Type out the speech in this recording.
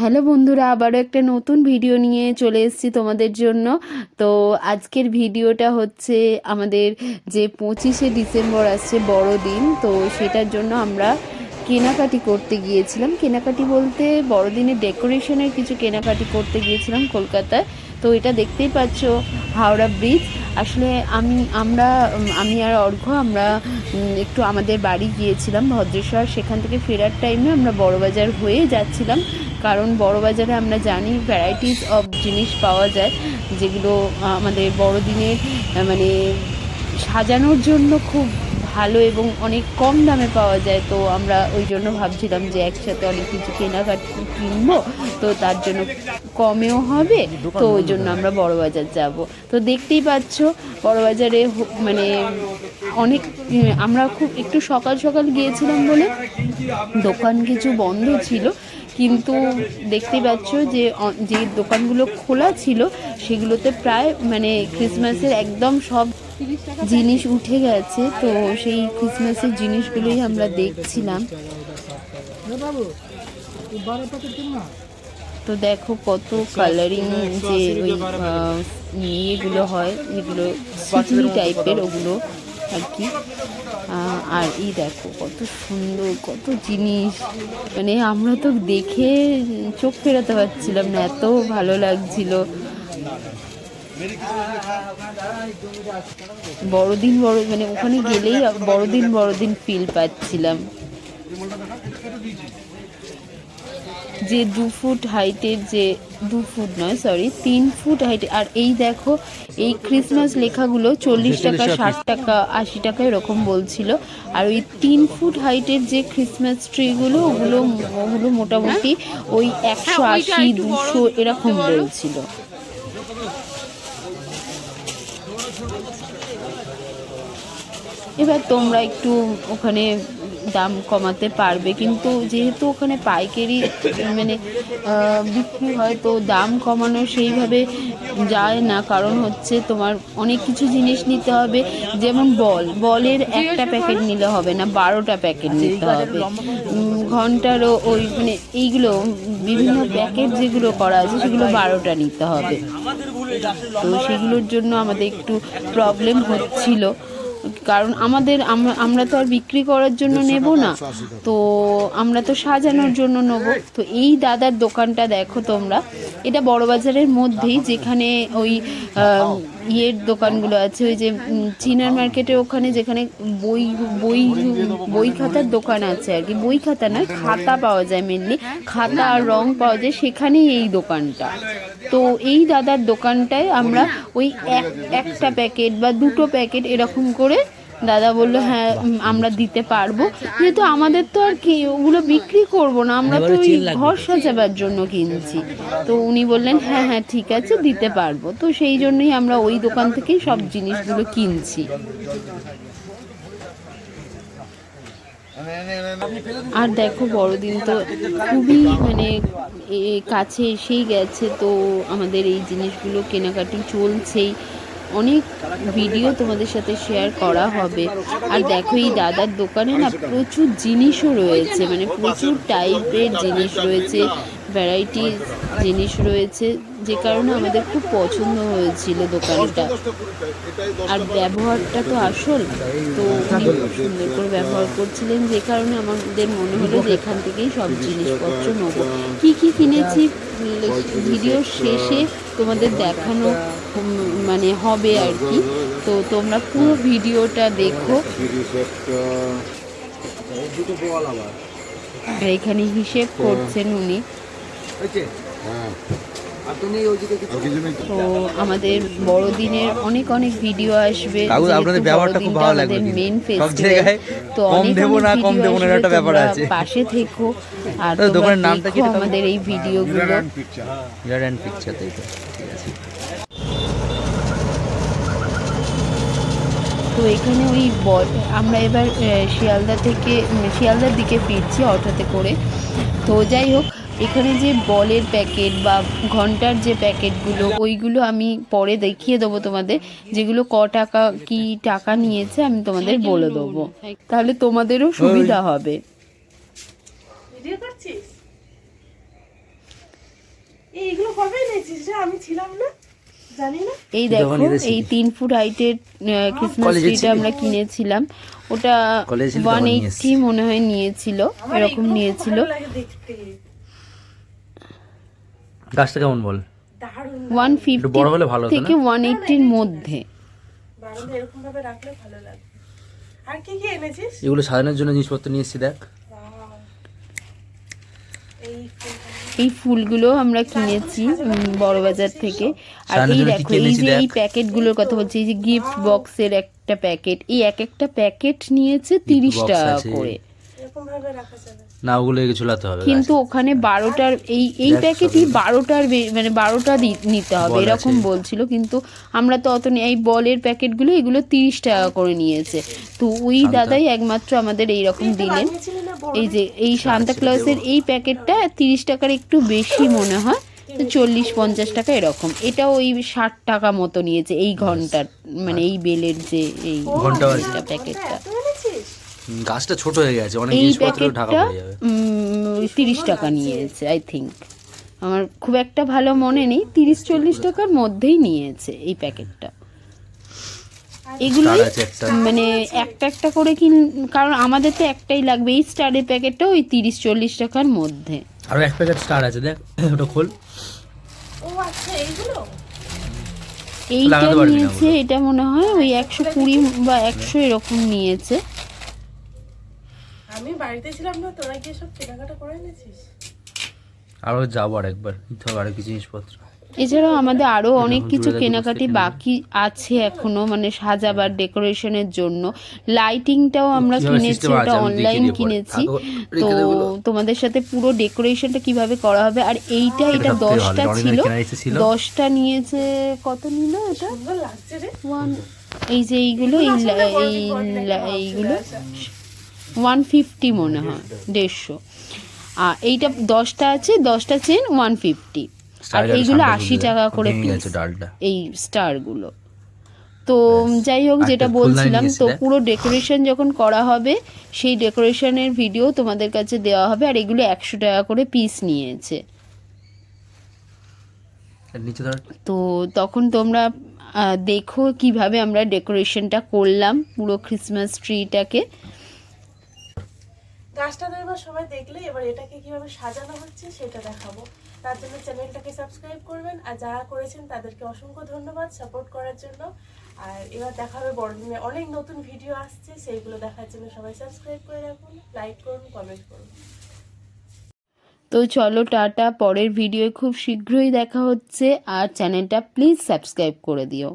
Hello বন্ধুরা, আবারও একটা নতুন ভিডিও নিয়ে চলে এসেছি তোমাদের জন্য। তো আজকের ভিডিওটা হচ্ছে আমাদের যে 25শে ডিসেম্বর আসছে বড়দিন, তো সেটার জন্য আমরা কেনাকাটি করতে গিয়েছিলাম। কেনাকাটি বলতে বড়দিনের ডেকোরেশনের কিছু কেনাকাটি করতে গিয়েছিলাম কলকাতায়। তো এটা দেখতেই পাচ্ছ, হাওড়া ব্রিজ। আসলে আমি আর অর্ঘ্য আমরা একটু আমাদের বাড়ি গিয়েছিলাম ভদ্রেশ্বর। সেখান থেকে ফেরার টাইমে আমরা বড়বাজার হয়ে যাচ্ছিলাম, কারণ বড়বাজারে আমরা জানি ভ্যারাইটিস অফ জিনিস পাওয়া যায়, যেগুলো আমাদের বড়দিনের মানে সাজানোর জন্য খুব ভালো এবং অনেক কম দামে পাওয়া যায়। তো আমরা ওই জন্য ভাবছিলাম যে একসাথে অনেক কিছু কেনাকাটি কিনবো, তো তার জন্য কমেও হবে। তো ওই জন্য আমরা বড়বাজার যাব। তো দেখতেই পাচ্ছ বড়বাজারে মানে অনেক আমরা খুব একটু সকাল সকাল গিয়েছিলাম বলে দোকান কিছু বন্ধ ছিল, কিন্তু দেখতেই পাচ্ছ যে যে দোকানগুলো খোলা ছিল সেগুলোতে প্রায় মানে ক্রিসমাসের একদম সব জিনিস উঠে গেছে। তো সেই ক্রিসমাসের জিনিসগুলোই আমরা দেখছিলাম। তো দেখো কত কালারিং যে ওই ইয়েগুলো হয়, যেগুলো সিডনি টাইপের, ওগুলো আর কি। আর এই দেখো কত সুন্দর কত জিনিস, মানে আমরা তো দেখে চোখ ফেরাতে পারছিলাম না, এত ভালো লাগছিল। বড়দিন মানে ওখানে গেলেই বড়দিন ফিল পাচ্ছিলাম। যে 2 ফুট হাইটের, যে 2 ফুট নয় সরি 3 ফুট হাইটের। আর এই দেখো এই ক্রিসমাস লেখাগুলো 40 টাকা 60 টাকা 80 টাকা এরকম বলছিল। আর ওই 3 ফুট হাইটের যে ক্রিসমাস ট্রিগুলো ওগুলো মোটামুটি ওই 180 200 এরকম বলছিল। এবার তোমরা একটু ওখানে দাম কমাতে পারবে, কিন্তু যেহেতু ওখানে পাইকারি মানে বিক্রি হয়, তো দাম কমানো সেইভাবে যায় না। কারণ হচ্ছে তোমার অনেক কিছু জিনিস নিতে হবে, যেমন বলের একটা প্যাকেট নিলে হবে না, 12টা প্যাকেট নিতে হবে। ঘন্টারও ওই মানে এইগুলো বিভিন্ন প্যাকেট যেগুলো করা আছে সেগুলো 12টা নিতে হবে। তো সেগুলোর জন্য আমাদের একটু প্রবলেম হচ্ছিল, কারণ আমরা তো আর বিক্রি করার জন্য নেব না, তো আমরা তো সাজানোর জন্য নেব। তো এই দাদার দোকানটা দেখো তোমরা, এটা বড়বাজারের মধ্যেই, যেখানে ওই ইয়ের দোকানগুলো আছে, ওই যে চিনার মার্কেটের ওখানে, যেখানে বই বই বই খাতার দোকান আছে আর কি। বই খাতা নয়, খাতা পাওয়া যায়, মেনলি খাতা আর রং পাওয়া যায়, সেখানেই এই দোকানটা। তো এই দাদার দোকানটায় আমরা ওই একটা প্যাকেট বা 2টো প্যাকেট এরকম করে দাদা বললো হ্যাঁ আমরা দিতে পারবো, যেহেতু আমাদের তো আর কি ওগুলো বিক্রি করব না, আমরা তো ওই ঘর সাজাবার জন্য কিনছি। তো উনি বললেন হ্যাঁ হ্যাঁ ঠিক আছে দিতে পারবো। তো সেই জন্যই আমরা ওই দোকান থেকেই সব জিনিসগুলো কিনছি। আর দেখো বড়দিন তো খুবই মানে কাছে এসেই গেছে, তো আমাদের এই জিনিসগুলো কেনাকাটি চলছেই। অনেক ভিডিও তোমাদের সাথে শেয়ার করা হবে। আর দেখো এই দাদার দোকানে না প্রচুর জিনিসও রয়েছে, মানে প্রচুর টাইপের জিনিস রয়েছে, ভ্যারাইটি জিনিস রয়েছে, যে কারণে আমাদের খুব পছন্দ হয়েছিল দোকানটা। আর ব্যবহারটা তো আসল, তো উনি খুব সুন্দর করে ব্যবহার করছিলেন, যে কারণে আমাদের মনে হলো যে এখান থেকেই সব জিনিসপত্র নেবো। কী কী কিনেছি ভিডিওর শেষে তোমাদের দেখানো মানে হবে আর কি। তো তোমরা পুরো ভিডিওটা দেখো। আর এখানে হিসেব করছেন উনি। তো আমাদের বড়দিনের অনেক ভিডিও আসবে, আমাদের মেন ফেস্টিভ্যাল, তো অনেক পাশে থেকো। আর দোকানের নামটা কি আমাদের এই ভিডিওগুলো। তো এখানে ওই আমরা এবার শিয়ালদার দিকে ফিরছি অটোতে করে। তো যাই হোক, এখানে যে বলের প্যাকেট বা ঘন্টার যে প্যাকেটগুলো, ওইগুলো আমি পরে দেখিয়ে দেবো তোমাদের, যেগুলো টাকা কি টাকা নিয়েছে আমি তোমাদের বলে দেবো, তাহলে তোমাদেরও সুবিধা হবে। এইগুলো কবে এনেছিস রে? আমি ছিলাম না, জানি না। এই দেখো এই 3 ফুট হাইটের ক্রিসমাস ট্রিটা আমরা কিনেছিলাম। ওটা 180 মনে হয় নিয়েছিল, এরকম নিয়েছিল। ভালো লাগে দেখতে, গাছটা কেমন বল? দারুণ। 150 বড় হলে ভালো হতো থেকে না? 180-র মধ্যে। বারান্দা এরকম ভাবে রাখলে ভালো লাগবে। আর কি কি এনেছিস? এগুলো সাজানোর জন্য জিনিসপত্র নিয়ে এসেছি দেখ। বাহ, এই এই ফুলগুলো আমরা কিনেছি বড় বাজার থেকে। আর সাজানোর এই জন্য কি দেখো কি এই এনেছি যে এই দেখ। প্যাকেটগুলোর কথা বলছি, এই যে গিফট বক্সের একটা প্যাকেট, এই একটা প্যাকেট নিয়েছে 30 box টাকা আছে। করে। এরকম ভাবে রাখা যাবে। না ওগুলো এগুলো ঝুলাতে হবে। কিন্তু ওখানে 12টার এই দেখ প্যাকেটই সবই। 12টার মানে 12টা নিতে হবে বল এরকম আছে। বলছিল, কিন্তু আমরা তো অত এই বলের প্যাকেটগুলো এগুলো 30 টাকা করে নিয়েছে। তো ওই শান্তা। দাদাই একমাত্র আমাদের এইরকম তুই একটা দিলেন। বানিয়েছিলি না বড়? এই যে এই সান্তা ক্লজের এই প্যাকেটটা 30 টাকার একটু বেশি মনে হয়, 40-50 টাকা এরকম। এটা ওই 60 টাকা মতো নিয়েছে এই ঘন্টার, মানে এই বেলের যে এই ঘন্টা আছে। ঘন্টা প্যাকেটটা। এত এনেছিস? গাছটা ছোট হয়ে গেছে, অনেক এই জিনিসপত্র ঢাকা প্যাকেটটা পড়ে যাবে। 30 টাকা নিয়েছে আই থিঙ্ক, আমার খুব একটা ভালো মনে নেই, 30-40 টাকার মধ্যেই নিয়েছে এই প্যাকেটটা। এগুলো Star আছে একটা। মানে একটা করে কারণ আমাদের তো একটাই লাগবে। এই স্টারের প্যাকেটটা ওই 30-40 টাকার মধ্যে। আরো এক প্যাকেট স্টার আছে দেখ, ওটা খোল। ও আচ্ছা, এইগুলো এইটা লাগাতে পারবি না নিয়েছে, ওগুলো। এটা মনে হয় ওই 120 বা 100 এরকম নিয়েছে। আমি বাড়িতে ছিলাম না, তোরা কি সব কেনাকাটা করে এনেছিস? আরো যাবো আরেকবার, নিতে হবে আরো কিছু জিনিসপত্র। এছাড়াও আমাদের আরো অনেক এখন কিছু জুড়ে কেনাকাটি দেখে বাকি আছে এখনো, মানে সাজাবার ডেকোরেশনের জন্য। লাইটিংটাও আমরা কিভাবে কিনেছি, system আছে ওটা আমি অনলাইন দেখিয়ে দিই পরে। কিনেছি। থাকো, তো রেখে দে ওগুলো। তোমাদের সাথে পুরো ডেকোরেশনটা কিভাবে করা হবে। আর এইটা এটা সবথেকে ভালো, 10টা এটা ছিল, অনেক কেনা এসেছিল। 10টা নিয়েছে। কত নিল এটা? সুন্দর লাগছে রে। এই যে এইগুলো এইগুলো 150 মনে হয়, 150। আর এইটা 10টা আছে, 10টা চেন 150। আর Star-এর এইগুলো সামনে 80 ঝুলে টাকা যায়, করে ভেঙে পিস, গেছে ডালটা। এই স্টারগুলো। তো যাই হোক, আর যেটা একটা ফুলদানি বলছিলাম, নিয়ে এসেছে তো দেখ। পুরো ডেকোরেশন যখন করা হবে সেই ডেকোরেশনের ভিডিও তোমাদের কাছে দেওয়া হবে। আর এগুলো 100 টাকা করে পিস নিয়েছে। আর নিচে ধর। তো তখন তোমরা দেখো কিভাবে আমরা ডেকোরেশনটা করলাম পুরো ক্রিসমাস ট্রিটাকে। গাছটা তো এবার সবাই দেখলে, এবার এটাকে কিভাবে সাজানো হচ্ছে সেটা দেখাবো। তার জন্য চ্যানেলটাকে সাবস্ক্রাইব করবেন, আর যারা করেছেন তাদেরকে অসংখ্য ধন্যবাদ সাপোর্ট করার জন্য। আর এবার দেখা হবে বড়দিনে, অনেক নতুন ভিডিও আসছে, সেইগুলো দেখার জন্য সবাই সাবস্ক্রাইব করে রাখুন, লাইক করুন, কমেন্ট করুন। তো চলো টাটা, পরের ভিডিও খুব শীঘ্রই দেখা হচ্ছে। আর চ্যানেলটা প্লিজ সাবস্ক্রাইব করে দিও।